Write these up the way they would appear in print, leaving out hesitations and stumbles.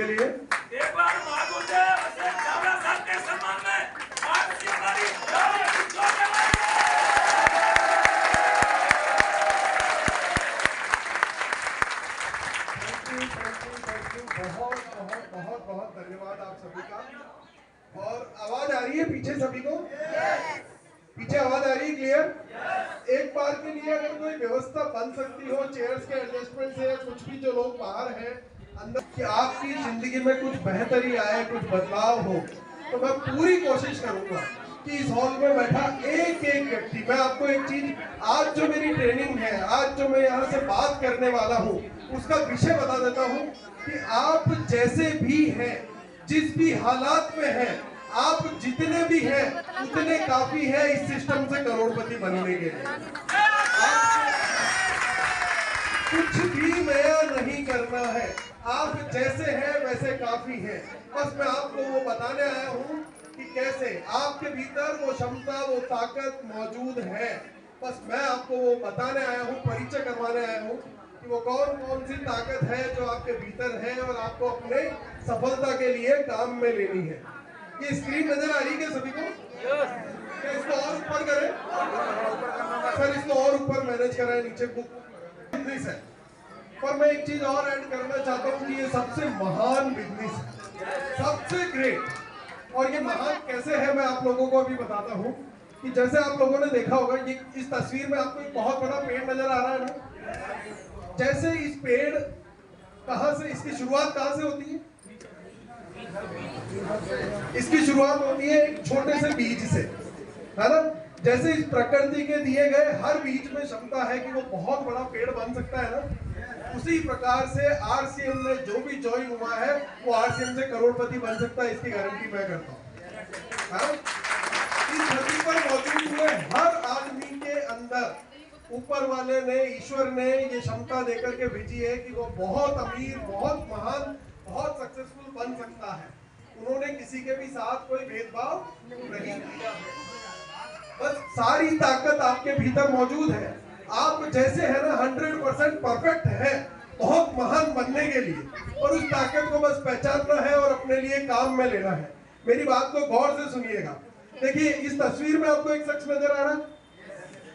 के लिए। एक बार चावला साहब के सम्मान में बहुत बहुत बहुत बहुत धन्यवाद आप सभी का। और आवाज आ रही है पीछे सभी को? पीछे आवाज आ रही है क्लियर? एक बार के लिए अगर कोई व्यवस्था बन सकती हो चेयर्स के एडजस्टमेंट से, कुछ भी जो लोग बाहर हैं अंदर, कि आपकी जिंदगी में कुछ बेहतरी आए, कुछ बदलाव हो, तो मैं पूरी कोशिश करूंगा कि इस हॉल में बैठा एक एक व्यक्ति, मैं आपको एक चीज, आज जो मेरी ट्रेनिंग है, आज जो मैं यहाँ से बात करने वाला हूँ, उसका विषय बता देता हूँ कि आप जैसे भी हैं, जिस भी हालात में हैं, आप जितने भी हैं उतने काफी है इस सिस्टम से करोड़पति बनने के लिए। कुछ भी नया नहीं करना है, आप जैसे हैं वैसे काफी है। बस मैं आपको वो बताने आया हूँ कि कैसे आपके भीतर वो क्षमता, वो ताकत मौजूद है। बस मैं आपको वो बताने आया हूँ, परिचय करवाने आया हूँ कि वो कौन कौन सी ताकत है जो आपके भीतर है और आपको अपने सफलता के लिए काम में लेनी है। ये स्क्रीन नजर आ रही है सभी को? क्या इसको और ऊपर करें? सर इसको और ऊपर मैनेज कराएं, नीचे बुक बिजनेस है। पर मैं एक चीज और ऐड करना चाहता हूँ कि ये सबसे महान बिजनेस है, सबसे ग्रेट। और ये महान कैसे है मैं आप लोगों को अभी बताता हूँ कि जैसे आप लोगों ने देखा होगा, ये इस तस्वीर में आपको एक बहुत बड़ा पेड़ नजर आ रहा है ना। जैसे इस पेड़ कहाँ से, इसकी शुरुआत कहाँ से होती है? इसकी शुरुआत होती है एक छोटे से बीज से, है ना। जैसे इस प्रकृति के दिए गए हर बीज में क्षमता है कि वो बहुत बड़ा पेड़ बन सकता है ना, उसी प्रकार से आरसीएम में जो भी ज्वाइन हुआ है वो आरसीएम से करोड़पति बन सकता है, इसकी गारंटी मैं करता हूँ। इस धरती पर मौजूद हुए हर आदमी के अंदर ऊपर वाले ने, ईश्वर ने ये क्षमता देकर के भेजी है कि वो बहुत अमीर, बहुत महान, बहुत सक्सेसफुल बन सकता है। उन्होंने किसी के भी साथ कोई भेदभाव नहीं किया है। बस सारी ताकत आपके भीतर मौजूद है। आप जैसे है ना 100% परफेक्ट है बहुत महान बनने के लिए, और उस ताकत को बस पहचानना है और अपने लिए काम में लेना है। मेरी बात को गौर से सुनिएगा। देखिए इस तस्वीर में आपको एक शख्स नजर आ रहा है,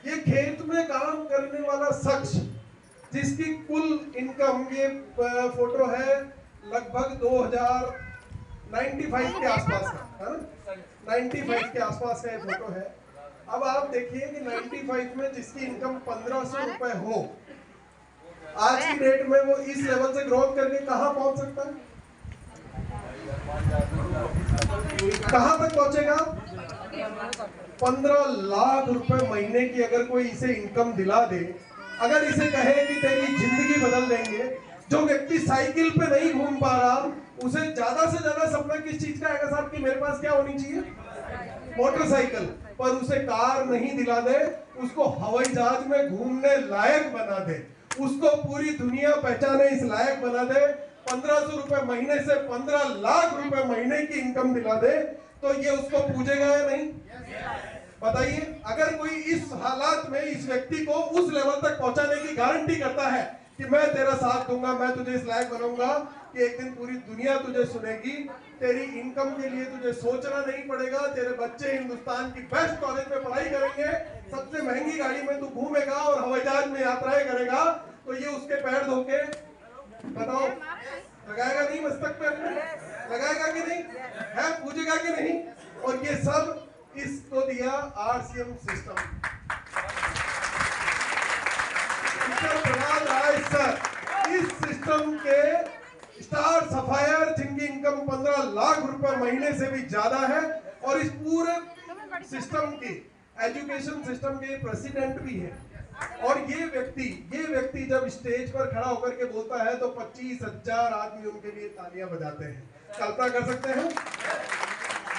ये खेत में काम करने वाला शख्स जिसकी कुल इनकम, ये फोटो है लगभग 2095 के आसपास का, है ना, 95 के आसपास का ये फोटो है। अब आप देखिए कि 95 में जिसकी इनकम 1500 रुपए हो, आज की डेट में वो इस लेवल से ग्रोथ करके कहां पहुंच सकता है? कहां तक पहुंचेगा? 15 लाख रुपए महीने की अगर कोई इसे इनकम दिला दे, अगर इसे कहे कि तेरी जिंदगी बदल देंगे, जो व्यक्ति साइकिल पे नहीं घूम पा रहा, उसे ज्यादा से ज्यादा सपना किस चीज का आएगा साहब कि मेरे पास क्या होनी चाहिए? मोटरसाइकिल। पर उसे कार नहीं दिला दे, उसको हवाई जहाज में घूमने लायक बना दे, उसको पूरी दुनिया पहचाने इस लायक बना दे, 1500 रुपए महीने से 15 लाख रुपए महीने की इनकम दिला दे, तो ये उसको पूजेगा या नहीं? बताइए। अगर कोई इस हालात में इस व्यक्ति को उस लेवल तक पहुंचाने की गारंटी करता है कि मैं तेरा साथ दूंगा, मैं तुझे इस लायक बनाऊंगा कि एक दिन पूरी दुनिया तुझे सुनेगी, तेरी इनकम के लिए तुझे सोचना नहीं पड़ेगा, तेरे बच्चे हिंदुस्तान की बेस्ट कॉलेज में पढ़ाई करेंगे, सबसे महंगी गाड़ी में तू घूमेगा और हवाई जहाज में यात्राएं करेगा, तो ये उसके पैर धोके बताओ लगाएगा नहीं? मस्तक पे अपने लगाएगा कि नहीं है? पूजेगा कि नहीं? और ये सब इसको दिया आरसीएम सिस्टम। इस सिस्टम के स्टार सफायर जिनकी इनकम 15 लाख रुपए महीने से भी ज्यादा है, और इस पूरे सिस्टम के एजुकेशन सिस्टम के प्रेसिडेंट भी है। और ये व्यक्ति जब स्टेज पर खड़ा होकर के बोलता है तो 25,000 आदमी उनके लिए तालियां बजाते हैं। कल्पना कर सकते हैं?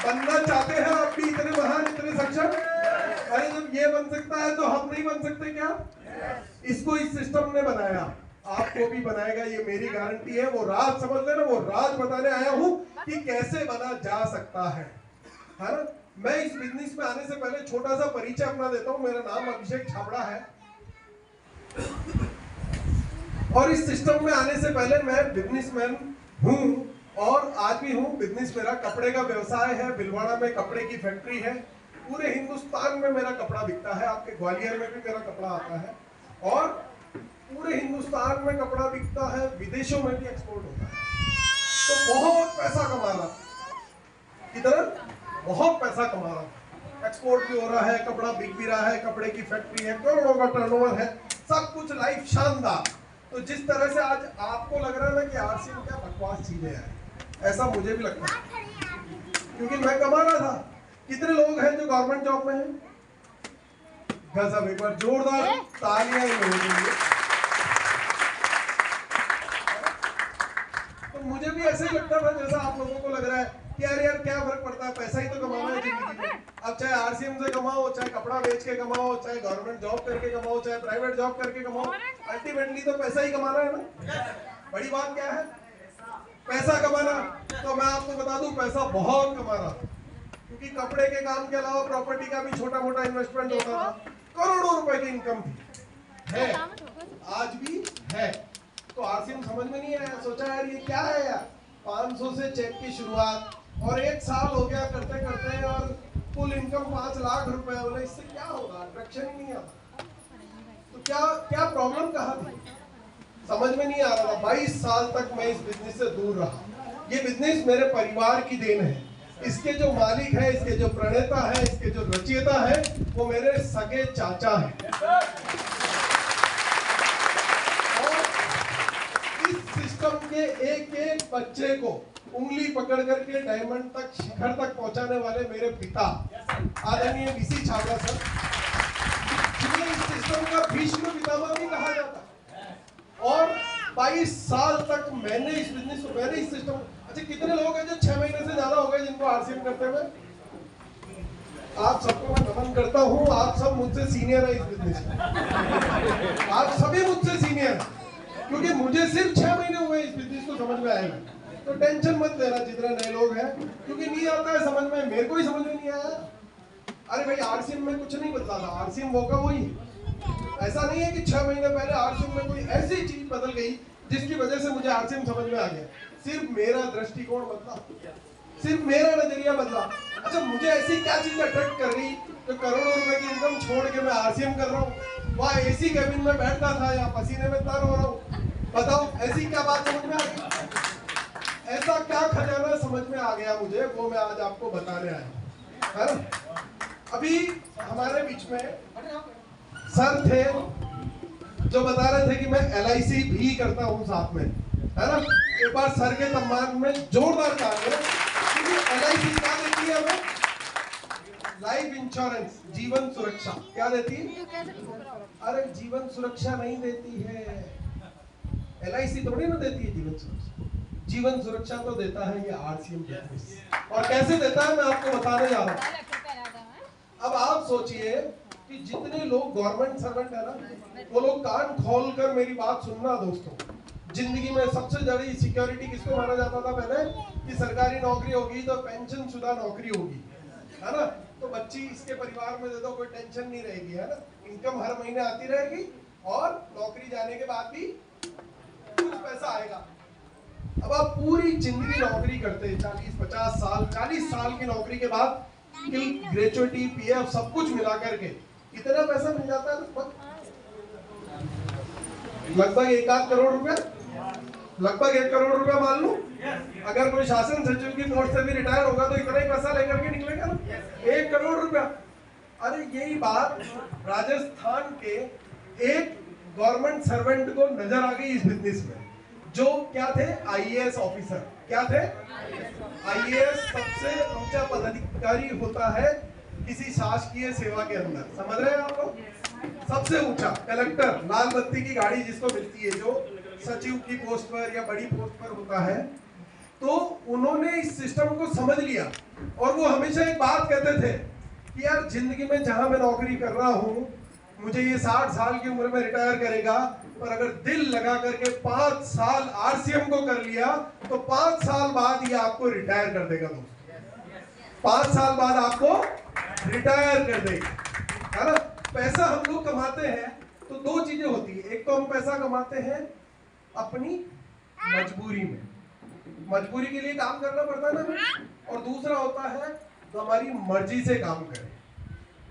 बनना चाहते हैं आप भी इतने महान, इतने सक्षम? अरे जब ये बन सकता है तो हम नहीं बन सकते क्या? इसको इस सिस्टम ने बनाया, आपको भी बनाएगा, ये मेरी गारंटी है। वो राज समझ लेना, वो राज बताने आया हूं कि कैसे बना जा सकता है ना। मैं इस बिजनेस में आने से पहले छोटा सा परिचय अपना देता हूं। मेरा नाम अभिषेक छाबड़ा है, और इस सिस्टम में आने से पहले मैं बिजनेसमैन हूं आज भी हूँ। बिजनेस मेरा कपड़े का व्यवसाय है, भिलवाड़ा में कपड़े की फैक्ट्री है। पूरे हिंदुस्तान में मेरा कपड़ा बिकता है, आपके ग्वालियर में भी मेरा कपड़ा आता है और पूरे हिंदुस्तान में कपड़ा बिकता है, विदेशों में भी एक्सपोर्ट होता है। तो बहुत पैसा कमा रहा, कितना बहुत पैसा कमा रहा, एक्सपोर्ट भी हो रहा है, कपड़ा बिक भी रहा है, कपड़े की फैक्ट्री है, करोड़ों का टर्नओवर है, सब कुछ लाइफ शानदार। तो जिस तरह से आज आपको लग रहा है ना कि आरसीएम क्या बकवास चीजें हैं, ऐसा मुझे भी लगता है, क्योंकि मैं कमा रहा था। कितने लोग हैं जो गवर्नमेंट जॉब में हैं? गजब, एक बार जोरदार तालियां ही हो चाहिए। तो मुझे भी ऐसे ही लगता था जैसा आप लोगों को लग रहा है कि यार क्या फर्क पड़ता है, पैसा ही तो कमाना है जिंदगी में। अब चाहे आरसीएम से कमाओ, चाहे कपड़ा बेच के कमाओ, चाहे गवर्नमेंट जॉब करके कमाओ, चाहे प्राइवेट जॉब करके कमाओ, अल्टीमेटली तो पैसा ही कमाना है ना। बड़ी बात क्या है? पैसा कमाना। तो मैं आपको बता दूं, पैसा बहुत कमा रहा, क्योंकि कपड़े के काम के अलावा प्रॉपर्टी का भी छोटा मोटा इन्वेस्टमेंट होता था। करोड़ों रुपए की इनकम थी, है, आज भी है। तो आरसीएम समझ में नहीं आया, सोचा यार ये क्या है यार, 500 से चेक की शुरुआत और 1 साल हो गया करते करते और कुल इनकम 5 लाख रुपए। बोले इससे क्या होगा, अट्रैक्शन ही नहीं आता। तो क्या प्रॉब्लम कहाँ थी, समझ में नहीं आ रहा था। 22 साल तक मैं इस बिजनेस से दूर रहा। ये बिजनेस मेरे परिवार की देन है। इसके जो मालिक है, इसके जो प्रणेता है, इसके जो रचयिता है, वो मेरे सगे चाचा हैं। और इस सिस्टम के एक एक बच्चे को उंगली पकड़ करके डायमंड तक, शिखर तक पहुंचाने वाले मेरे पिता आदरणीय वीसी छाबड़ा सर, जिन्हें इस सिस्टम का भीष्म पितामह भी कहा जाता है। और 22 साल तक मैंने इस बिजनेस को, मैंने इस सिस्टम। अच्छा, कितने लोग हैं जो 6 महीने से ज्यादा हो गए जिनको आरसीएम करते हुए? आप सबको मैं नमन करता हूँ, आप सब मुझसे सीनियर है इस बिजनेस में। आप सभी मुझसे सीनियर हैं, क्योंकि मुझे सिर्फ 6 महीने हुए इस बिजनेस को समझ में आएगा। तो टेंशन मत लेना जितने नए लोग हैं, क्योंकि नहीं आता है समझ में, मेरे को ही समझ में नहीं आया। अरे भाई, आरसीएम में कुछ नहीं बदला था, आरसीएम वो का वही। ऐसा नहीं है कि 6 महीने पहले आरसीएम में कोई ऐसी चीज बदल गई जिसकी वजह से मुझे आरसीएम समझ में आ गया। सिर्फ मेरा दृष्टिकोण बदला, सिर्फ मेरा नजरिया बदला। अच्छा, मुझे ऐसी क्या चीज अट्रैक्ट कर रही जो करोड़ों रुपए की इनकम छोड़ के मैं आरसीएम कर रहा हूँ? वहाँ एसी कैबिन में बैठता था या पसीने में तर हो रहा हूँ? बताओ, ऐसी क्या बात समझ में आ गई? ऐसा क्या खजाना समझ में आ गया मुझे, वो मैं आज आपको बताने आया, है ना। अभी हमारे बीच में सर थे जो बता रहे थे कि मैं LIC भी करता हूँ साथ में, है ना। एक बार सर के सम्मान में जोरदार तालियां, क्योंकि LIC क्या देती है हमें? लाइफ इंश्योरेंस, जीवन सुरक्षा। क्या देती है? अरे जीवन सुरक्षा नहीं देती है, LIC थोड़ी ना देती है जीवन सुरक्षा। जीवन सुरक्षा तो देता है ये आरसीएम बिजनेस। और कैसे देता है मैं आपको बताने जा रहा हूँ। अब आप सोचिए कि जितने लोग गवर्नमेंट सर्वेंट है ना, वो लोग कान खोल कर मेरी बात सुनना दोस्तों। जिंदगी में सबसे बड़ी सिक्योरिटी किसको माना जाता था पहले? कि सरकारी नौकरी होगी तो पेंशन शुदा नौकरी होगी, है ना। तो बच्ची इसके परिवार में दे दो, कोई टेंशन नहीं रहेगी, है ना। इनकम हर महीने आती रहेगी और नौकरी जाने के बाद भी कुछ पैसा आएगा। अब आप पूरी जिंदगी नौकरी करते हैं, 40-50 साल, 40 साल की नौकरी के बाद ग्रेचुइटी, पीएफ सब कुछ मिला करके कितना पैसा मिल जाता है? लगभग 1 करोड़ रुपए, लगभग 1 करोड़ रुपए मान लो। अगर कोई शासन सचिव की पोस्ट से भी रिटायर होगा तो इतना ही पैसा लेकर के निकलेगा ना, 1 करोड़ रुपया। अरे यही बात राजस्थान के एक गवर्नमेंट सर्वेंट को नजर आ गई इस बिजनेस में, जो क्या थे? IAS officer. क्या थे? IAS सबसे ऊंचा पदाधिकारी होता है किसी शासकीय सेवा के अंदर, समझ रहे हैं आप लोग? सबसे ऊंचा कलेक्टर, लाल बत्ती की गाड़ी जिसको मिलती है, जो सचिव की पोस्ट पर या बड़ी पोस्ट पर होता है। तो उन्होंने इस सिस्टम को समझ लिया और वो हमेशा एक बात कहते थे कि यार जिंदगी में जहां मैं नौकरी कर रहा हूं, मुझे ये 60 साल की उम्र में रिटायर करेगा, पर अगर दिल लगा करके 5 साल आरसीएम को कर लिया तो 5 साल बाद ये आपको रिटायर कर देगा दोस्तों। 5 साल बाद आपको रिटायर कर देगा, है ना। पैसा हम लोग कमाते हैं तो 2 चीजें होती है। एक तो हम पैसा कमाते हैं अपनी मजबूरी में, मजबूरी के लिए काम करना पड़ता है ना, और दूसरा होता है तो हमारी मर्जी से काम करें।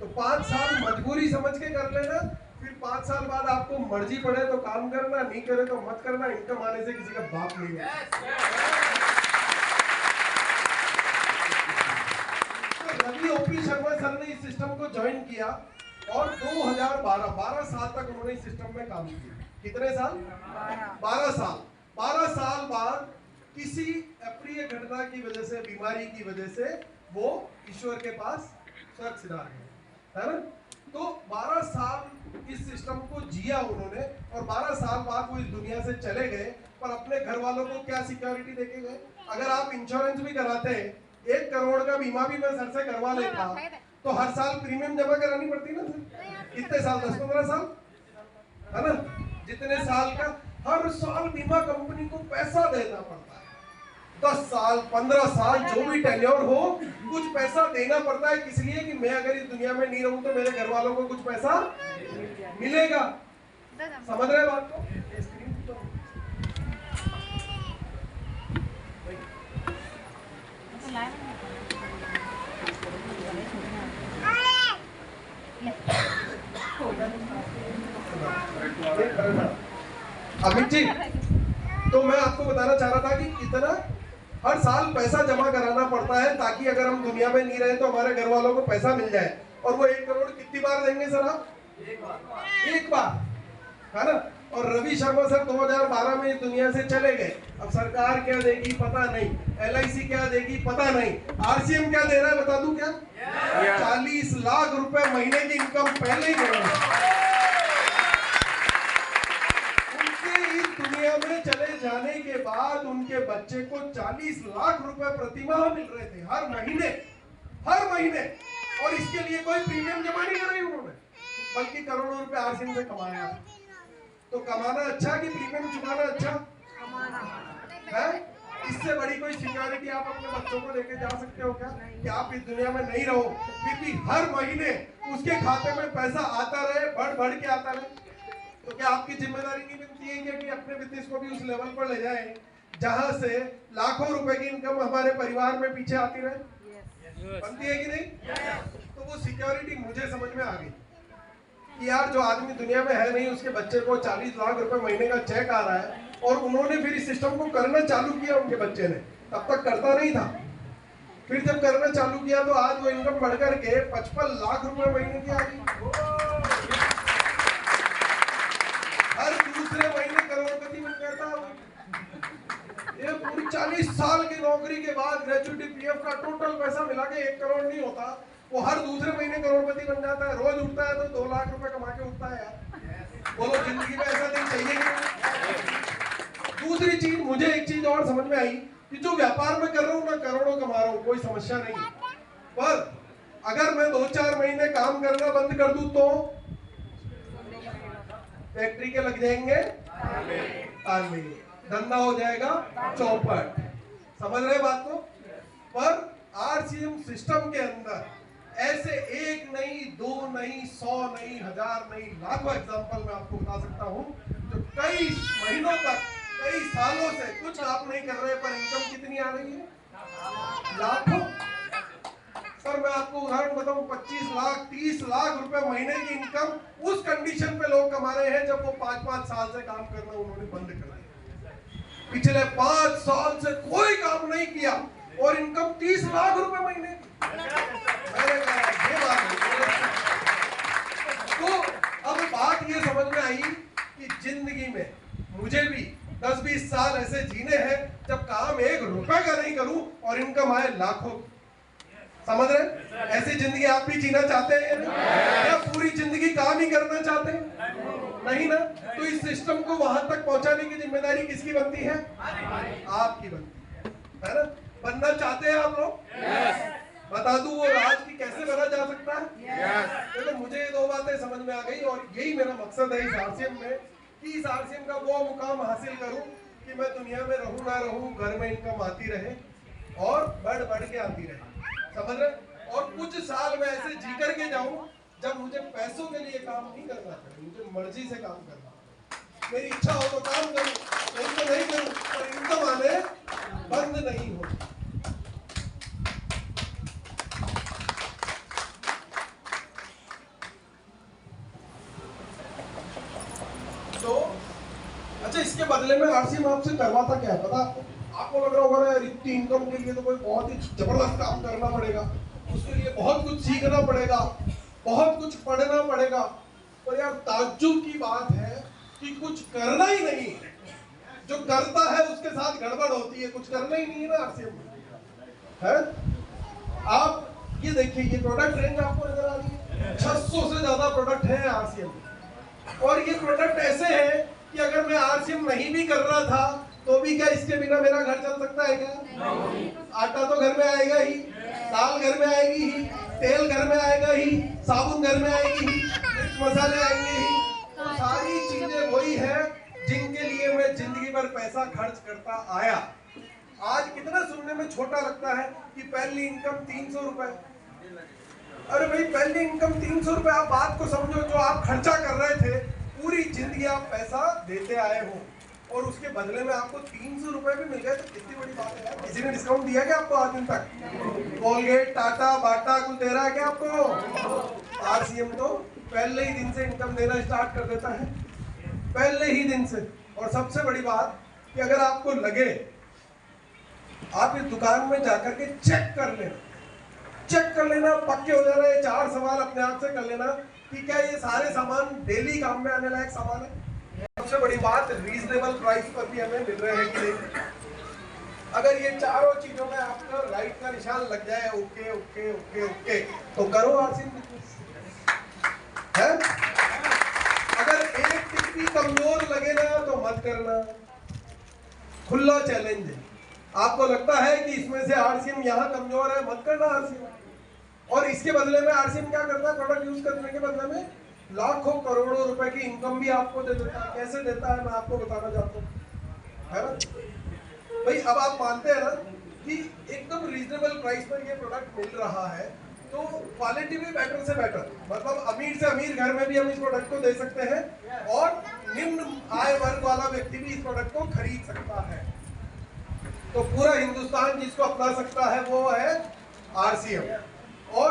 तो 5 साल मजबूरी समझ के कर लेना, फिर 5 साल बाद आपको मर्जी पड़े तो काम करना, नहीं करे तो मत करना। इनकम आने से किसी का बाप नहीं है। तो रवि ओपी शर्मा सर ने इस सिस्टम को ज्वाइन किया और 12 साल तक उन्होंने इस सिस्टम में काम किया। कितने साल? 12 साल। 12 साल बाद किसी अप्रिय घटना की वजह से, बीमारी की वजह से वो ईश्वर के पास स्वर्ग सिधार गए, है ना। तो 12 साल इस सिस्टम को जिया उन्होंने, और 12 साल बाद वो इस दुनिया से चले गए। पर अपने घर वालों को क्या सिक्योरिटी देके गए? अगर आप इंश्योरेंस भी कराते हैं, 1 करोड़ का बीमा भी मैं सर से करवा लेता, तो हर साल प्रीमियम जमा करानी पड़ती ना सर। कितने साल? 10-15 साल, है ना। जितने साल का हर साल बीमा कंपनी को पैसा देना पड़ता है। 10 साल 15 साल जो भी टेन्योर हो, कुछ पैसा देना पड़ता है। किस लिए? कि मैं अगर इस दुनिया में नहीं रहूं तो मेरे घर वालों को कुछ पैसा मिलेगा। समझ रहे बात को? अमित जी, तो मैं आपको बताना चाह रहा था कि कितना हर साल पैसा जमा कराना पड़ता है, ताकि अगर हम दुनिया में नहीं रहे तो हमारे घर वालों को पैसा मिल जाए। और वो 1 करोड़ कितनी बार देंगे सर आप? एक बार, है ना। और रवि शर्मा सर 2012 में इस दुनिया से चले गए। अब सरकार क्या देगी पता नहीं, LIC क्या देगी पता नहीं, RCM क्या दे रहा है बता दूं क्या? 40 लाख रुपए महीने की इनकम पहले ही दे रहा है। दुनिया में चले जाने के बाद उनके बच्चे को 40 लाख रुपए प्रतिमाह मिल रहे थे, हर महीने। और इसके लिए कोई प्रीमियम जमा नहीं कराई उन्होंने, बल्कि करोड़ों रुपए RCM से कमाया। तो कमाना अच्छा कि प्रीमियम चुकाना अच्छा है? इससे बड़ी कोई सिक्योरिटी आप अपने बच्चों को लेके जा सकते हो क्या? कि आप इस दुनिया में नहीं रहो, फिर भी हर महीने उसके खाते में पैसा आता रहे, बढ़ के आता रहे। तो क्या आपकी जिम्मेदारी नहीं बनती है क्या कि अपने बिजनेस को भी उस लेवल पर ले जाएं जहां से लाखों रुपए की इनकम हमारे परिवार में पीछे आती रहे? बनती है कि नहीं? तो वो सिक्योरिटी मुझे समझ में आ गई कि यार जो आदमी दुनिया में है नहीं, उसके बच्चे को 40 लाख रुपए महीने का चेक आ रहा है, और उन्होंने फिर इस सिस्टम को करना चालू किया। उनके बच्चे ने तब तक करता नहीं था, फिर जब करना चालू किया तो आज वो इनकम बढ़कर के 55 लाख रुपए महीने की आ गई। हर दूसरे महीने करोड़पति बन जाता है। ये पूरी 40 साल की नौकरी के बाद ग्रेजुएटी PF का टोटल पैसा मिला के 1 करोड़ नहीं होता, वो हर दूसरे महीने करोड़पति बन जाता है। रोज उठता है तो 2 लाख रुपए कमा के उठता है यार। बोलो जिंदगी में ऐसा दिन चाहिए क्या? दूसरी चीज, मुझे एक चीज और समझ में आई कि जो व्यापार में कर रहा हूँ ना, करोड़ों कमा रहा हूँ, कोई समस्या नहीं, पर अगर मैं 2-4 महीने काम करना बंद कर दूं तो फैक्ट्री के लग जाएंगे ताले, धंधा हो जाएगा चौपट। समझ रहे बात को? पर RCM सिस्टम के अंदर ऐसे 1 नहीं, 2 नहीं, 100 नहीं, 1000 नहीं, लाखों एग्जांपल मैं आपको बता सकता हूं, जो कई महीनों तक, कई सालों से कुछ आप नहीं कर रहे, पर इनकम कितनी आ रही है? लाखों। सर मैं आपको उदाहरण बताऊं, 25 लाख 30 लाख रुपए महीने की इनकम उस कंडीशन पे लोग कमा रहे हैं जब वो 5-5 साल से काम करना उन्होंने बंद कर दिया। पिछले 5 साल से कोई काम नहीं किया और इनकम 30 लाख रुपए महीने की। मैंने कहा ये बात है। तो अब बात ये समझ में आई कि जिंदगी में मुझे भी 10-20 साल ऐसे जीने हैं जब काम 1 रुपए का नहीं करूं और इनकम आए लाखों। समझ रहे? ऐसी जिंदगी आप भी जीना चाहते हैं या पूरी जिंदगी काम ही करना चाहते हैं? नहीं ना। तो इस सिस्टम को वहां तक पहुंचाने की जिम्मेदारी किसकी बनती है? आपकी बनती है ना। बनना चाहते हैं आप लोग? बता दूं वो राज की कैसे बना जा सकता है? देखो मुझे ये 2 बातें समझ में आ गई और यही मेरा मकसद है इस RCM में, कि इस RCM का वो मुकाम हासिल करूं कि मैं दुनिया में रहूं ना रहूं, घर में इनकम आती रहे और बढ़ के आती रहे। समझ रहे? और कुछ साल मैं ऐसे जी करके जाऊं जब मुझे पैसों के लिए काम नहीं करना पड़े, मुझे मर्जी से काम करना। मेरी इच्छा हो तो काम करूं, नहीं तो नहीं करूं, पर इनकम आने बंद नहीं होती। तो अच्छा, इसके बदले में आरसीएम आपसे करवाता क्या है पता आपको? आपको लग रहा होगा यार इतनी इनकम के लिए तो कोई बहुत ही जबरदस्त काम करना पड़ेगा, उसके लिए बहुत कुछ सीखना पड़ेगा, बहुत कुछ पढ़ना पड़ेगा। पर यार ताज्जुब की बात है कि कुछ करना ही नहीं है। जो करता है उसके साथ गड़बड़ होती है, कुछ करना ही नहीं है ना आरसीएम है। आप ये देखिए, ये प्रोडक्ट रेंज आपको नजर आ रही है, 600 से ज्यादा प्रोडक्ट है आरसीएम, और ये प्रोडक्ट ऐसे हैं कि अगर मैं आरसीएम नहीं भी कर रहा था तो भी क्या इसके बिना मेरा घर चल सकता है क्या? नहीं। आटा तो घर में आएगा ही, दाल घर में आएगी ही, तेल घर में आएगा ही, साबुन घर में आएगी ही, मिर्च मसाले आएंगे ही। तो सारी चीजें वही है जिनके लिए मैं जिंदगी भर पैसा खर्च करता आया। आज कितना सुनने में छोटा लगता है कि पहली इनकम 300 रुपए। अरे भाई, पहली इनकम 300 रुपए, आप बात को समझो। जो आप खर्चा कर रहे थे, पूरी जिंदगी आप पैसा देते आए हो और उसके बदले में आपको 300 रुपए भी मिल गए तो कितनी बड़ी बात है यार। किसी ने डिस्काउंट दिया क्या आपको आज दिन तक? कोलगेट, टाटा, बाटा कुछ दे रहा है क्या आपको? आरसीएम तो पहले ही दिन से इनकम देना स्टार्ट कर देता है, पहले ही दिन से। और सबसे बड़ी बात कि अगर आपको लगे, आप इस दुकान में जाकर के चेक कर लेना, पक्के हो जाना। ये 4 सवाल अपने आप से कर लेना कि क्या ये सारे सामान डेली काम में आने लायक सामान है। सबसे बड़ी बात, रीजनेबल प्राइस पर भी हमें मिल रहे हैं कि नहीं। अगर ये चारों चीजों में आपका राइट का निशान लग जाए, ओके ओके ओके ओके, तो करो आरसीएम है। अगर एक टिक भी कमजोर लगे ना तो मत करना, खुला चैलेंज है। आपको लगता है कि इसमें से आरसीएम यहाँ कमजोर है, मत करना आरसीएम। और इसके बदले में आरसीएम क्या करता है? प्रोडक्ट यूज करने के बदले में लाखों करोड़ों रुपए की इनकम भी आपको दे देता है। कैसे देता है मैं आपको बताना चाहता हूँ, है ना भाई। अब आप मानते हैं ना कि एकदम रीजनेबल प्राइस पर ये प्रोडक्ट मिल रहा है, तो क्वालिटी भी बेटर से बेटर, मतलब अमीर से अमीर घर में भी हम इस प्रोडक्ट को दे सकते हैं और निम्न आय वर्ग वाला व्यक्ति भी इस प्रोडक्ट को खरीद सकता है। तो पूरा हिंदुस्तान जिसको अपना सकता है वो है आरसीएम। और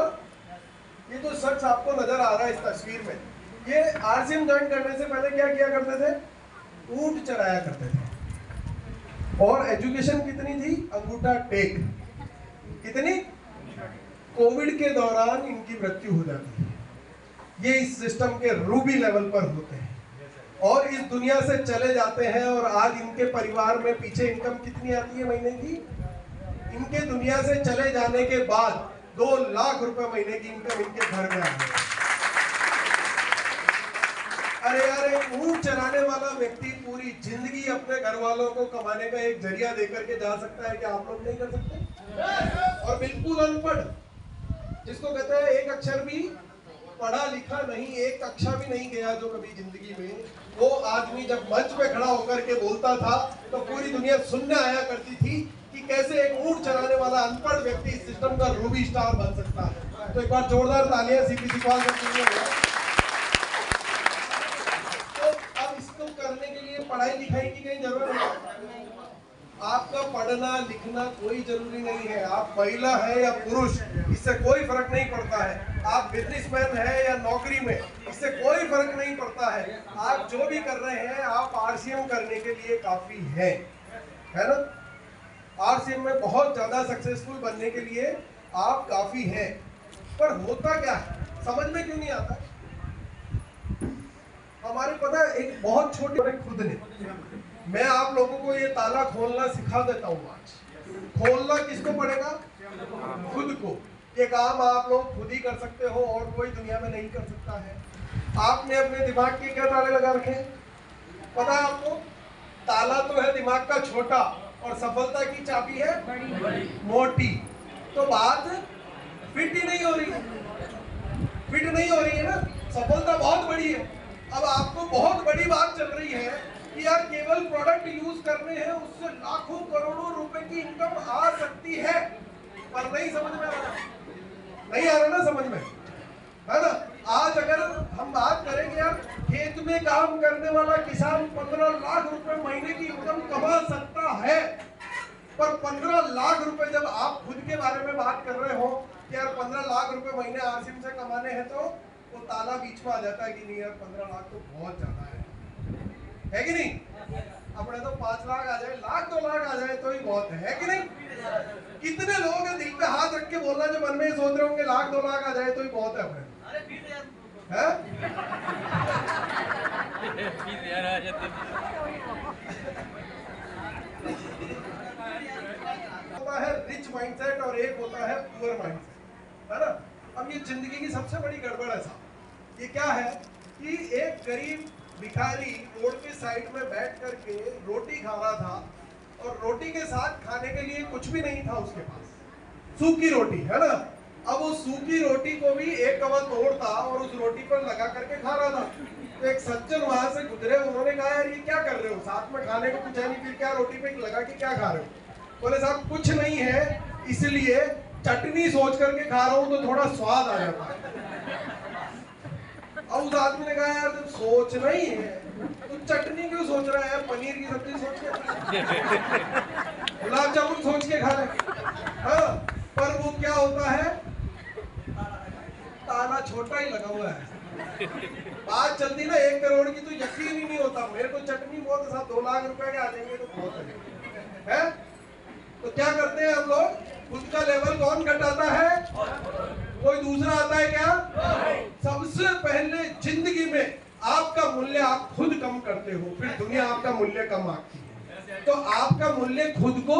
ये जो शख्स आपको नजर आ रहा है इस तस्वीर में, ये आरसीएम ज्वाइन करने से पहले क्या किया करते थे? ऊंट चराया करते थे। और एजुकेशन कितनी थी? अंगूठा टेक। कितनी? कोविड के दौरान इनकी मृत्यु हो जाती है। ये इस सिस्टम के रूबी लेवल पर होते हैं और इस दुनिया से चले जाते हैं। और आज इनके परिवार में पीछे इनकम कितनी आती है महीने की? इनके दुनिया से चले जाने के बाद 2 लाख रुपए महीने की इनकम इनके घर में आती है। अरे यार, एक ऊंट चराने वाला व्यक्ति पूरी जिंदगी अपने घर वालों को कमाने का एक जरिया देकर के जा सकता है कि आप लोग नहीं कर सकते? और बिल्कुल अनपढ़, जिसको कहते हैं एक अक्षर भी पढ़ा लिखा नहीं, एक कक्षा भी नहीं गया जो कभी जिंदगी में, वो आदमी जब मंच पे खड़ा होकर के बोलता था तो पूरी दुनिया सुनने आया करती थी कि कैसे एक ऊंट चलाने वाला अनपढ़ व्यक्ति इस सिस्टम का रूबी स्टार बन सकता है। तो एक बार जोरदार तालियां सीपी सिकवाल करते हुए। तो अब इसको करने के लिए पढ़ाई लिखाई की कहीं जरूरत नहीं। आपका पढ़ना लिखना कोई जरूरी नहीं है। आप महिला है या पुरुष, इससे कोई फर्क नहीं पड़ता है। आप बिजनेसमैन है या नौकरी में, इससे कोई फर्क नहीं पड़ता है। आप जो भी कर रहे हैं, आप आरसीएम करने के लिए काफी है ना। आरसीएम में बहुत ज्यादा सक्सेसफुल बनने के लिए आप काफी हैं। पर होता क्या है, समझ में क्यों नहीं आता? हमारे पता है एक बहुत छोटे खुद ने, मैं आप लोगों को ये ताला खोलना सिखा देता हूँ आज। खोलना किसको पड़ेगा? खुद को। ये काम आप लोग खुद ही कर सकते हो और कोई दुनिया में नहीं कर सकता है। आपने अपने दिमाग के क्या ताले लगा रखे हैं पता है आपको? ताला तो है दिमाग का छोटा और सफलता की चाबी है बड़ी मोटी। तो बात फिट ही नहीं हो रही है, फिट नहीं हो रही है ना। सफलता बहुत बड़ी है। अब आपको बहुत बड़ी बात चल रही है कि यार केवल प्रोडक्ट यूज करने हैं, उससे लाखों करोड़ों रुपए की इनकम आ सकती है। पर नहीं समझ में आ रहा, नहीं आ रहा ना समझ में, है ना। आज अगर हम बात करेंगे यार, खेत में काम करने वाला किसान 15 लाख रुपए महीने की इनकम कमा सकता है, पर 15 लाख रुपए जब आप खुद के बारे में बात कर रहे हो कि यार 15 लाख रुपए महीने आसिम से कमाने हैं, तो वो ताला बीच में आ जाता है कि नहीं यार 15 लाख तो बहुत ज्यादा है कि नहीं? अपने तो 5 लाख आ जाए, लाख 2 लाख आ जाए तो ही बहुत है कि नहीं? कितने लोग हैं दिल पे हाथ रख के बोलना जो मन में सोच रहे होंगे लाख 2 लाख आ जाए तो ही बहुत है अपने, है? होता है रिच माइंडसेट और एक होता है पुअर माइंडसेट, है ना? अब ये जिंदगी की सबसे बड़ी गड़बड़ है साहब। ये क्या है कि एक गरीब भिखारी रोड के साइड में बैठ करके रोटी खा रहा था और रोटी के साथ खाने के लिए कुछ भी नहीं था उसके पास, सूखी रोटी, है ना? अब उस सूखी रोटी को भी एक कवल तोड़ था और उस रोटी पर लगा करके खा रहा था। तो एक सज्जन वहां से गुजरे, उन्होंने कहा यार ये क्या कर रहे हो, साथ में खाने को कुछ है नहीं, फिर क्या रोटी पे लगा के क्या खा रहे हो? बोले साहब कुछ नहीं है, इसलिए चटनी सोच करके खा रहा हूँ तो थोड़ा स्वाद आ जाता है। अब उस आदमी ने कहा यार जब सोचना ही है तो चटनी क्यों सोच रहा है, पनीर की सब्जी सोच के, गुलाब जामुन सोच के खा ले। हाँ, पर वो क्या होता है, ताला छोटा ही लगा हुआ है। बात चलती ना 1 करोड़ की तो यकीन ही नहीं होता, मेरे को चटनी बहुत साथ 2 लाख रुपए के आ जाएंगे तो बहुत है। तो क्या करते हैं हम लोग, खुद का लेवल कौन घटाता है? कोई दूसरा आता है क्या? सबसे पहले जिंदगी में आपका मूल्य आप खुद कम करते हो, फिर दुनिया आपका मूल्य कम आती है। तो आपका मूल्य खुद को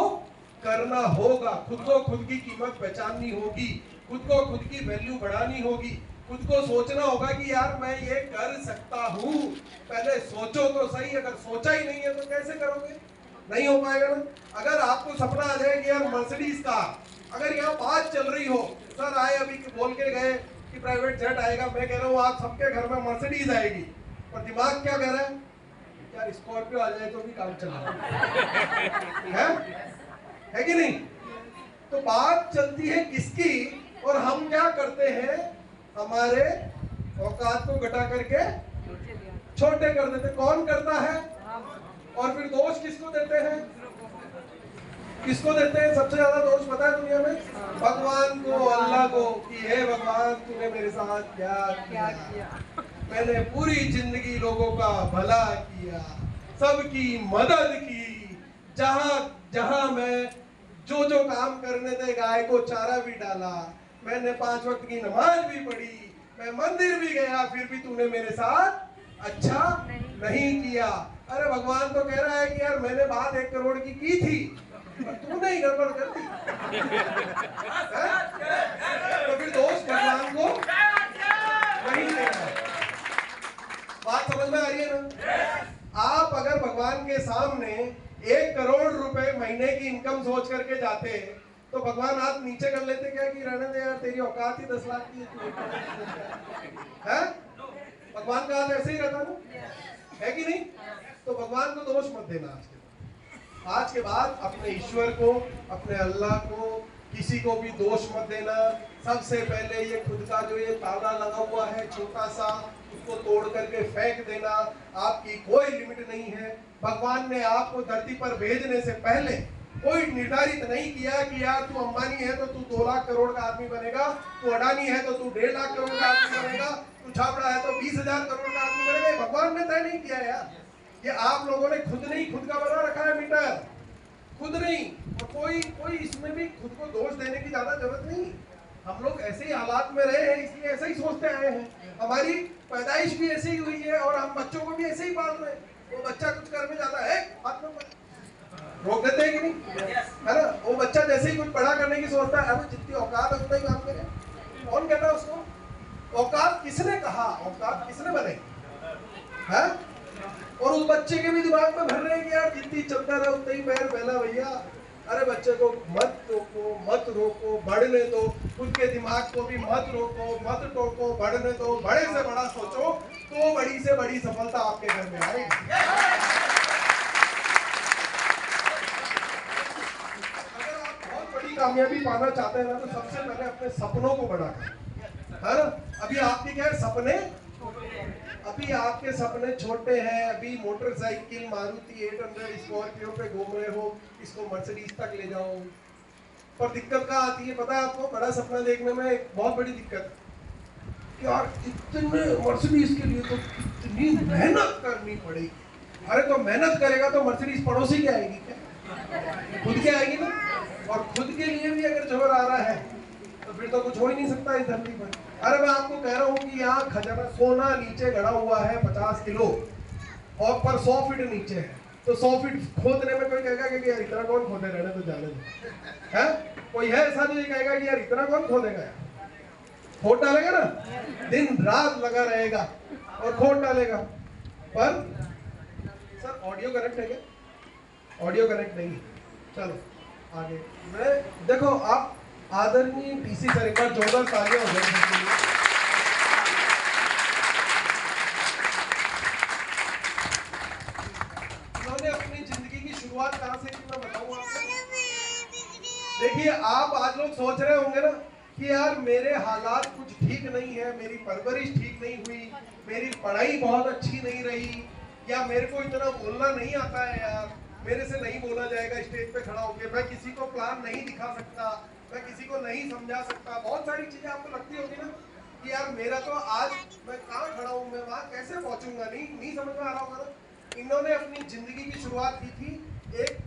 करना होगा, खुद को खुद की कीमत पहचाननी होगी, खुद को खुद की वैल्यू बढ़ानी होगी, खुद को सोचना होगा कि यार मैं ये कर सकता हूँ। पहले सोचो तो सही, अगर सोचा ही नहीं है तो कैसे करोगे? नहीं हो पाएगा ना। अगर आपको सपना आ जाए कि यार मर्सिडीज का, अगर यहाँ बात चल रही हो, सर आए अभी बोल के गए कि प्राइवेट जेट आएगा, मैं कह रहा हूँ आप सबके घर में मर्सिडीज आएगी, पर दिमाग क्या कह रहा है, यार स्कॉर्पियो आ जाए तो भी काम चला है कि नहीं? तो बात चलती है किसकी, और हम क्या करते हैं, हमारे औकात को घटा करके छोटे कर देते। कौन करता है? और फिर दोष किसको देते हैं? किसको देते हैं सबसे ज्यादा दोष पता है दुनिया में? भगवान को, अल्लाह को, कि हे भगवान तूने मेरे साथ क्या किया? मैंने पूरी जिंदगी लोगों का भला किया, सबकी मदद की, जहां जहां मैं जो काम करने थे, गाय को चारा भी डाला, मैंने 5 वक्त की नमाज भी पढ़ी, मैं मंदिर भी गया, फिर भी तूने मेरे साथ अच्छा नहीं किया। अरे भगवान तो कह रहा है कि यार मैंने बात 1 करोड़ की थी, तूने ही गड़बड़ कर दी। तो फिर दोष भगवान को नहीं देना। बात समझ में आ रही है ना? आप अगर भगवान के सामने 1 करोड़ रुपए महीने की इनकम सोच करके जाते तो भगवान हाथ नीचे कर लेते क्या कि रहने दे यार, तेरी औकात ही 10 लाख की है? भगवान का हाथ ऐसे ही रहता ना, है कि नहीं? तो भगवान को दोष मत देना। आज के बाद अपने ईश्वर को, अपने अल्लाह को, किसी को भी दोष मत देना। सबसे पहले ये खुद का जो ये ताला लगा हुआ है छोटा सा, उसको तोड़ करके फेंक देना। आपकी कोई लिमिट नहीं है। भगवान ने आपको धरती पर भेजने से पहले कोई निर्धारित नहीं किया कि यार तू अंबानी है तो तू 2 लाख करोड़ का आदमी बनेगा, तू अडानी है तो तू 1.5 लाख करोड़ का आदमी बनेगा, तू छापड़ा है तो 20,000 करोड़ का आदमी बनेगा। भगवान ने तय नहीं किया यार, ये आप लोगों ने खुद नहीं खुद का बना रखा है मीटर, खुद नहीं। और कोई इसमें भी खुद को दोष देने की ज्यादा जरूरत नहीं। हम लोग ऐसे ही हालात में रहे हैं, इसलिए ऐसा ही सोचते आए हैं। हमारी पैदाइश भी ऐसे ही हुई है और हम बच्चों को भी ऐसे ही पाल रहे हैं। वो बच्चा कुछ करने जाता है हाथ में रोक देते हैं कि नहीं, है ना? वो बच्चा जैसे ही कुछ बड़ा करने की सोचता है, अरे जितनी औकात है उतना ही काम करे। कौन कहता है उसको? औकात किसने कहा? औकात किसने बनाई है? और उस बच्चे के भी दिमाग में भर रहे हैं कि यार जितनी चलता रहा उतना ही पैर फैला भैया। अरे बच्चे को मत रोको, बढ़ने दो। उसके दिमाग को भी मत रोको, मत टोको, बढ़ने दो। बड़े से बड़ा सोचो तो बड़ी से बड़ी सफलता आपके घर में आएगी। अगर आप बहुत बड़ी कामयाबी पाना चाहते हैं ना, तो सबसे पहले अपने सपनों को बड़ा करें, है ना? अभी आपके क्या है? सपने अभी आपके सपने छोटे हैं, अभी मोटरसाइकिल मारुति 800 स्कॉर्पियो पे घूम रहे हो, इसको मर्सिडीज तक ले जाओ। पर दिक्कत कहाँ आती है पता है आपको? बड़ा सपना देखने में एक बहुत बड़ी दिक्कत कि यार इतने मर्सिडीज के लिए तो कितनी मेहनत करनी पड़ेगी। अरे तो मेहनत करेगा तो मर्सिडीज पड़ोसी की आएगी क्या? खुद की आएगी ना। और खुद के लिए भी अगर जोर आ रहा है तो फिर तो कुछ हो ही नहीं सकता इस धरती पर। अरे मैं आपको कह रहा हूँ कि यहाँ खजाना सोना नीचे गड़ा हुआ है 50 किलो और पर 100 फीट नीचे है। तो 100 फीट खोदने में कोई कहेगा कि यार इतना कौन खोदे, रहने तो जाने दो, है? कोई है ऐसा जो ये कहेगा कि यार इतना कौन खोदेगा यार? खोद डालेगा ना, दिन रात लगा रहेगा और खोद डालेगा। पर सर ऑडियो कनेक्ट है क्या? ऑडियो कनेक्ट नहीं है। चलो आगे। मैं देखो आप आदरणीय डीसी सर, एक बार जोरदार तालियां हो जाएगी। उन्होंने अपनी जिंदगी की शुरुआत कहां से की मैं बताऊं आपको। देखिए आप आज लोग सोच रहे होंगे ना कि यार मेरे हालात कुछ ठीक नहीं है, मेरी परवरिश ठीक नहीं हुई, मेरी पढ़ाई बहुत अच्छी नहीं रही, या मेरे को इतना बोलना नहीं आता है, यार मेरे से नहीं बोला जाएगा स्टेज पे खड़ा होके, मैं किसी को प्लान नहीं दिखा सकता, मैं किसी को नहीं समझा सकता। बहुत सारी चीजें आपको लगती होगी ना कि यार मेरा तो आज मैं कहाँ खड़ा हूँ, मैं वहां कैसे पहुंचूंगा, नहीं समझ में आ रहा होगा ना। इन्होंने अपनी जिंदगी की शुरुआत की थी एक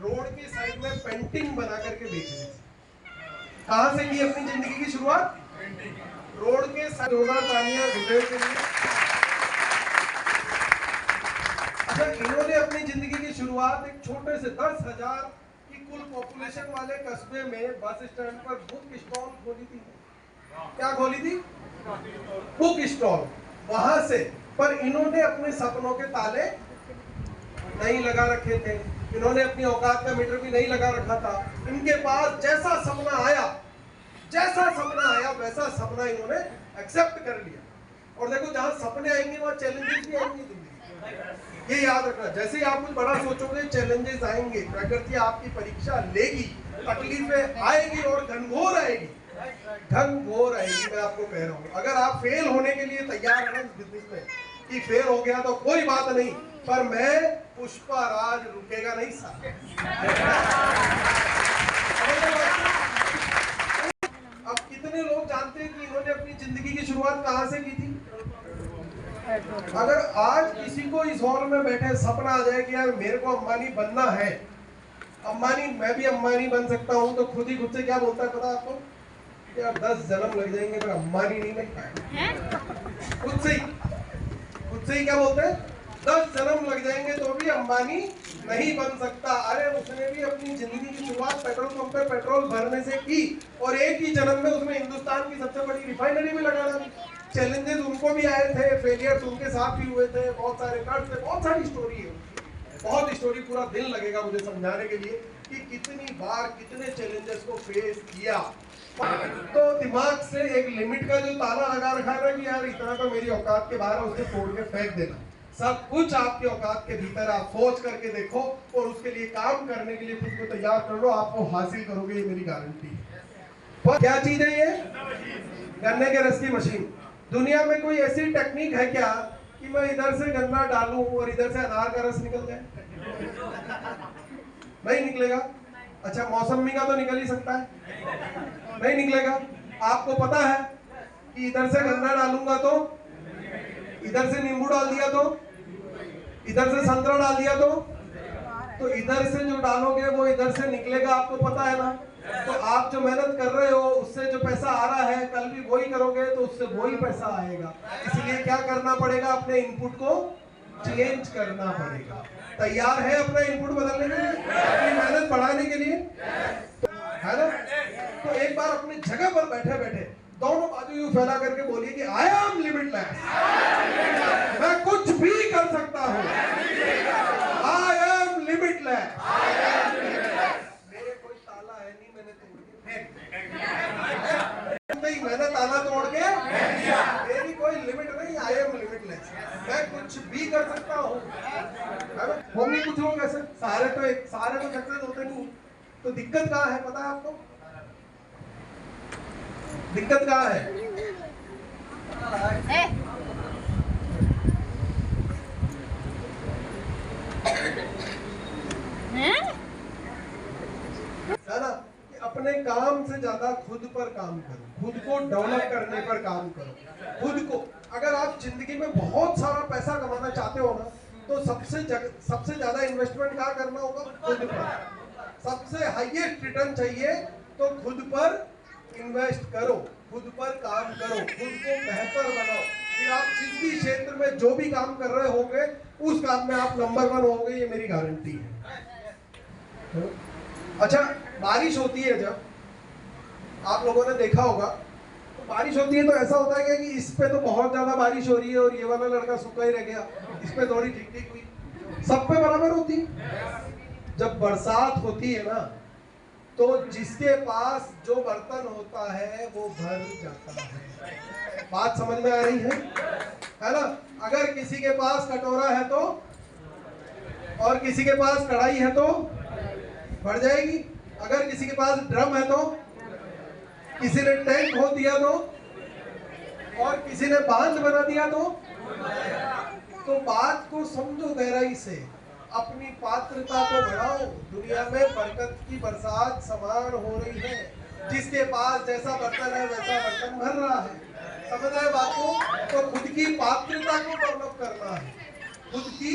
रोड के साइड में पेंटिंग बना करके बेचने से। कहां से की अपनी जिंदगी की शुरुआत? रोड के साइड। जोरदार तालियां गुरुदेव के लिए। अच्छा, इन्होंने अपनी जिंदगी की शुरुआत एक छोटे से 10,000 की कुल पॉपुलेशन वाले कस्बे में बस स्टैंड पर बुक स्टॉल खोली थी। क्या खोली थी? Book stall. वहां से पर इन्होंने अपने सपनों के ताले नहीं लगा रखे थे, इन्होंने अपनी औकात का मीटर भी नहीं लगा रखा था। इनके पास जैसा सपना आया वैसा सपना इन्होंने एक्सेप्ट कर लिया। और देखो जहां सपने आएंगे वहां चैलेंजेस भी आएंगे जिंदगी। ये याद रखना, जैसे ही आप कुछ बड़ा सोचोगे चैलेंजेस आएंगे, प्रकृति आपकी परीक्षा लेगी, तकलीफें आएगी और घनघोर आएगी। मैं आपको कह रहा हूँ, अगर आप फेल होने के लिए तैयार हैं इस बिजनेस में कि फेल हो गया तो कोई बात नहीं, पर मैं पुष्पराज रुकेगा नहीं साहब। अब कितने लोग जानते हैं कि इन्होंने अपनी जिंदगी की शुरुआत कहां से की थी? अगर आज किसी को इस हॉल में बैठे सपना आ जाए कि यार मेरे को अंबानी बनना है, अंबानी, मैं भी अंबानी बन सकता हूं, तो खुद से क्या बोलता है पता आपको? यार 10 जन्म लग जाएंगे पर अंबानी नहीं बन पाएगा। खुद से ही क्या बोलते हैं? 10 जन्म लग जाएंगे तो भी अंबानी नहीं बन सकता। अरे उसने भी अपनी जिंदगी की शुरुआत पेट्रोल पंप पे पेट्रोल भरने से की और एक ही जन्म में उसने हिंदुस्तान की सबसे बड़ी रिफाइनरी भी लगा दी। चैलेंजेस उनको भी आए थे, फेलियर्स उनके साथ भी हुए थे, बहुत सारे कट थे, बहुत सारी स्टोरी है उनकी, बहुत स्टोरी। पूरा दिन लगेगा मुझे समझाने के लिए कि कितनी बार कितने चैलेंजेस को फेस किया। तो दिमाग से एक लिमिट का जो ताला लगा रखा है ना कि यार इतना तो मेरी औकात के बाहर है, उसको तोड़ के फेंक देना। सब कुछ आपके औकात के भीतर, आप सोच करके देखो और उसके लिए काम करने के लिए खुद को तैयार कर लो, आपको हासिल करोगे, ये मेरी गारंटी है। क्या चीज है ये? गन्ने के रस की मशीन। दुनिया में कोई ऐसी टेक्निक है क्या कि मैं इधर से गन्ना डालूं और इधर से अनार का रस निकल जाए? नहीं निकलेगा। अच्छा, मौसमी का तो निकल ही सकता है, नहीं निकलेगा। आपको पता है कि इधर से गन्ना डालूंगा तो, इधर से नींबू डाल दिया तो, इधर से संतरा डाल दिया तो इधर से जो डालोगे वो इधर से निकलेगा, आपको पता है ना। तो आप जो मेहनत कर रहे हो उससे जो पैसा आ रहा है, कल भी वही करोगे तो उससे वही पैसा आएगा। इसलिए क्या करना पड़ेगा? अपने इनपुट को चेंज करना पड़ेगा। तैयार है अपना इनपुट बदलने के लिए, अपनी मेहनत बढ़ाने के लिए, है ना? तो एक बार अपनी जगह पर बैठे बैठे दोनों बाजू यूं फैला करके बोलिए कि आई एम लिमिटलेस, मैं कुछ भी कर सकता हूँ, आई एम लिमिटलेस। मेरे कोई ताला है नहीं, मैंने तोड़ के फेंक दिया। मैंने ताला तोड़ के, मेरी कोई लिमिट नहीं, आई एम लिमिटलेस, मैं कुछ भी कर सकता हूँ। होंगे कुछ लोग ऐसे, सारे तो सक्सेस होते नहीं। तो दिक्कत कहाँ है पता है आपको? दिक्कत कहाँ है? है ना, कि अपने काम से ज्यादा खुद पर काम करो, खुद को डेवलप करने पर काम करो। खुद को, अगर आप जिंदगी में बहुत सारा पैसा कमाना चाहते हो ना, तो सबसे ज्यादा इन्वेस्टमेंट क्या करना होगा? खुद पर। सबसे हाईएस्ट रिटर्न चाहिए तो खुद पर इन्वेस्ट करो, खुद पर काम करो, खुद को बेहतर बनाओ। फिर आप जिस भी क्षेत्र में जो भी काम कर रहे होंगे, उस काम में आप नंबर 1 होंगे, ये मेरी गारंटी है। अच्छा, बारिश होती है, जब आप लोगों ने देखा होगा, तो बारिश होती है तो ऐसा होता है कि इस पे तो बहुत ज्यादा बारिश हो रही है और ये वाला लड़का सूखा ही रह गया, इस पे थोड़ी ठीक ठीक हुई, सब पे बराबर होती है। जब बरसात होती है ना, तो जिसके पास जो बर्तन होता है वो भर जाता है। बात समझ में आ रही है ना? अगर किसी के पास कटोरा है तो, और किसी के पास कढ़ाई है तो बढ़ जाएगी। अगर किसी के पास ड्रम है तो, किसी ने टैंक खो दिया तो, और किसी ने बांध बना दिया तो बात को समझो गहराई से, अपनी पात्रता को बढ़ाओ। दुनिया में बरकत की बरसात समान हो रही है, जिसके पास जैसा बर्तन है वैसा बर्तन भर रहा है। समझ रहे बात को? तो खुद की पात्रता को डेवलप करना है, खुद की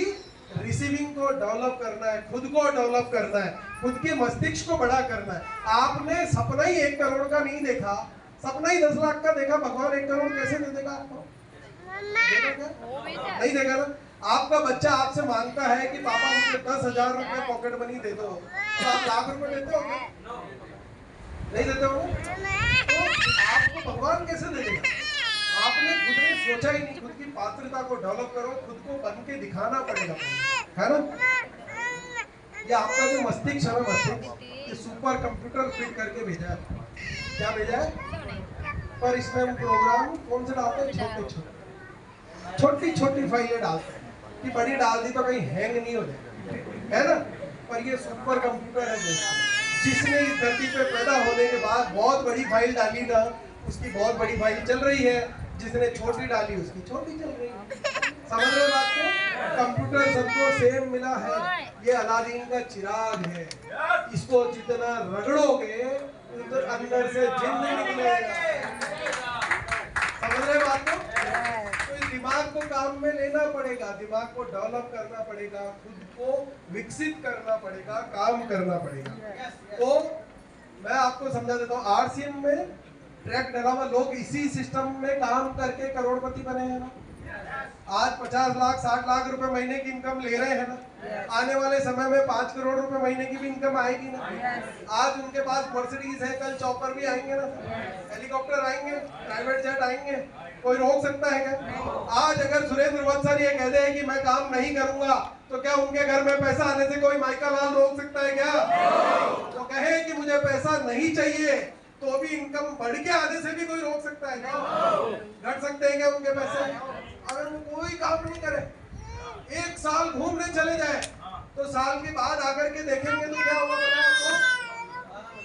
रिसीविंग को डेवलप करना है, खुद को डेवलप करना है, खुद के मस्तिष्क को बड़ा करना है। आपने सपना ही 1 करोड़ का नहीं देखा, सपना ही 10 लाख का देखा, भगवान 1 करोड़ कैसे दे देगा आपको? नहीं देगा ना। आपका बच्चा आपसे मांगता है कि पापा मुझे 10,000 रुपए पॉकेट मनी दे दो, तो आप लाख रुपए देते हो क्या? नहीं देते हो? तो आपको भगवान कैसे दे देगा? आपने खुद ने सोचा ही नहीं। खुद की पात्रता को डेवलप करो, खुद को बन के दिखाना पड़ेगा, है ना? ये आपका जो मस्तिष्क है ना, मस्तिष्क ये सुपर कंप्यूटर फिट करके भेजा है। क्या भेजा है? पर इसमें हम प्रोग्राम कौन से डालते हैं? छोटी छोटी फाइलें डालते हैं, कि बड़ी डाल दी तो कहीं हैंग नहीं हो जाए, है ना? पर ये सुपर कंप्यूटर है दोस्तों, जिसने इस धरती पे पैदा होने के बाद बहुत बड़ी फाइल डाली ना, उसकी बहुत बड़ी फाइल चल रही है, जिसने छोटी डाली उसकी छोटी चल रही है। समझ रहे बात को? कंप्यूटर सबको सेम मिला है, ये अलादीन का चिराग है, इसको जितना रगड़ोगे उधर अंदर से जिन्न निकलेगा। समझ रहे बात को? तो इस दिमाग को काम में लेना पड़ेगा, दिमाग को डेवलप करना पड़ेगा, खुद को विकसित करना पड़ेगा, काम करना पड़ेगा। तो मैं आपको समझा देता हूँ, आरसीएम में ट्रैक डला हुआ, लोग इसी सिस्टम में काम करके करोड़पति बने हैं ना। आज 50 लाख 60 लाख रुपए महीने की इनकम ले रहे हैं ना, आने वाले समय में 5 करोड़ रुपए महीने की भी इनकम आएगी ना। आज उनके पास मर्सिडीज है, कल चॉपर भी आएंगे ना, हेलीकॉप्टर आएंगे, प्राइवेट जेट आएंगे, कोई रोक सकता है क्या? आज अगर सुरेंद्र वत्सल ये कह दे कि मैं काम नहीं करूंगा, तो क्या उनके घर में पैसा आने से कोई माइका लाल रोक सकता है क्या? तो कहे कि मुझे पैसा नहीं चाहिए, तो भी इनकम बढ़ के आने से भी कोई रोक सकता है क्या? घट सकते हैं क्या उनके पैसे? अगर वो कोई काम नहीं करे, 1 साल घूमने चले जाए, तो साल के बाद आकर के देखेंगे तो क्या होगा पता है आपको?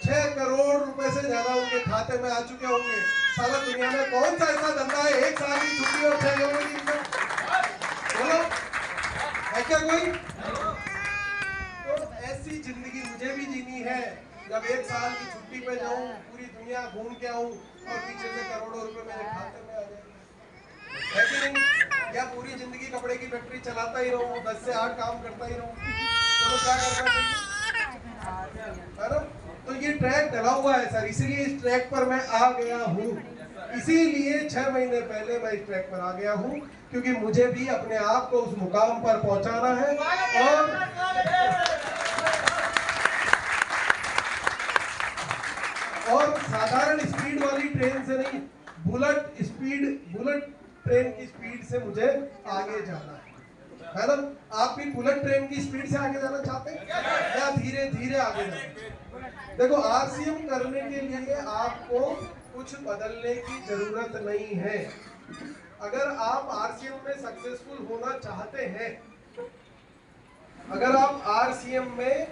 6 करोड़ रुपए से ज्यादा उनके खाते में आ चुके होंगे। सारा दुनिया में कौन सा ऐसा धंधा है 1 साल की छुट्टी और 6 करोड़ की इनकम? बोलो, है क्या कोई? तो ऐसी जिंदगी मुझे भी जीनी है, जब 1 साल की छुट्टी पे जाऊं, पूरी दुनिया घूम के आऊं और पीछे से करोड़ों रुपए मेरे खाते में आ जाए, है कि नहीं? या पूरी जिंदगी कपड़े की फैक्ट्री चलाता ही रहूं, 10 से 8 काम करता ही रहूं, तो क्या करना चाहिए, है ना? तो ये ट्रैक डला हुआ है सर, इसीलिए इस ट्रैक पर मैं आ गया हूँ। इसीलिए 6 महीने पहले मैं इस ट्रैक पर आ गया हूँ, क्योंकि मुझे भी अपने आप को उस मुकाम पर पहुंचाना है। और साधारण स्पीड वाली ट्रेन से नहीं, बुलेट ट्रेन की स्पीड से मुझे आगे जाना है ना? आप भी बुलेट ट्रेन की स्पीड से आगे जाना चाहते हैं या धीरे धीरे आगे जाना? देखो, आरसीएम करने के लिए आपको कुछ बदलने की जरूरत नहीं है। अगर आप आरसीएम में सक्सेसफुल होना चाहते हैं, अगर आप आरसीएम में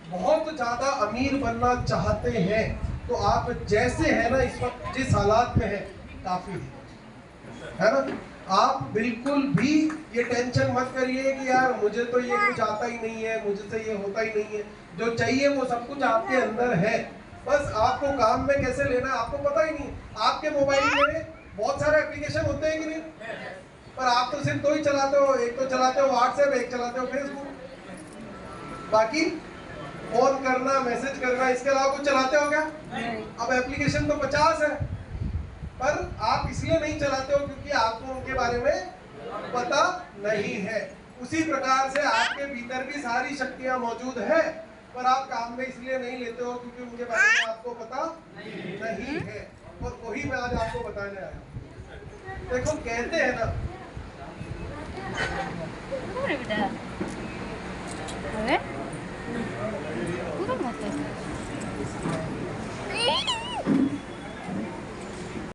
बहुत ज्यादा अमीर बनना चाहते हैं, तो आप जैसे है ना, इस वक्त जिस हालात में है काफी है ना? आप बिल्कुल भी ये टेंशन मत करिए कि यार मुझे तो ये कुछ आता ही नहीं है, मुझसे ये होता ही नहीं है। जो चाहिए वो सब कुछ आपके अंदर है, बस आपको काम में कैसे लेना है आपको पता ही नहीं। आपके मोबाइल में बहुत सारे एप्लीकेशन होते हैं कि नहीं, पर आप तो सिर्फ दो ही चलाते हो। एक तो चलाते हो व्हाट्सएप, एक चलाते हो फेसबुक। बाकी फोन करना, मैसेज करना, इसके अलावा कुछ चलाते हो क्या? अब एप्लीकेशन तो 50 है, पर आप इसलिए नहीं चलाते हो क्योंकि आपको उनके बारे में पता नहीं है। उसी प्रकार से आपके भीतर भी सारी शक्तियां मौजूद है, पर आप काम में इसलिए नहीं लेते हो क्योंकि उनके बारे में आपको पता नहीं है। और वही मैं आज आपको बताने आया हूं। देखो कहते हैं ना,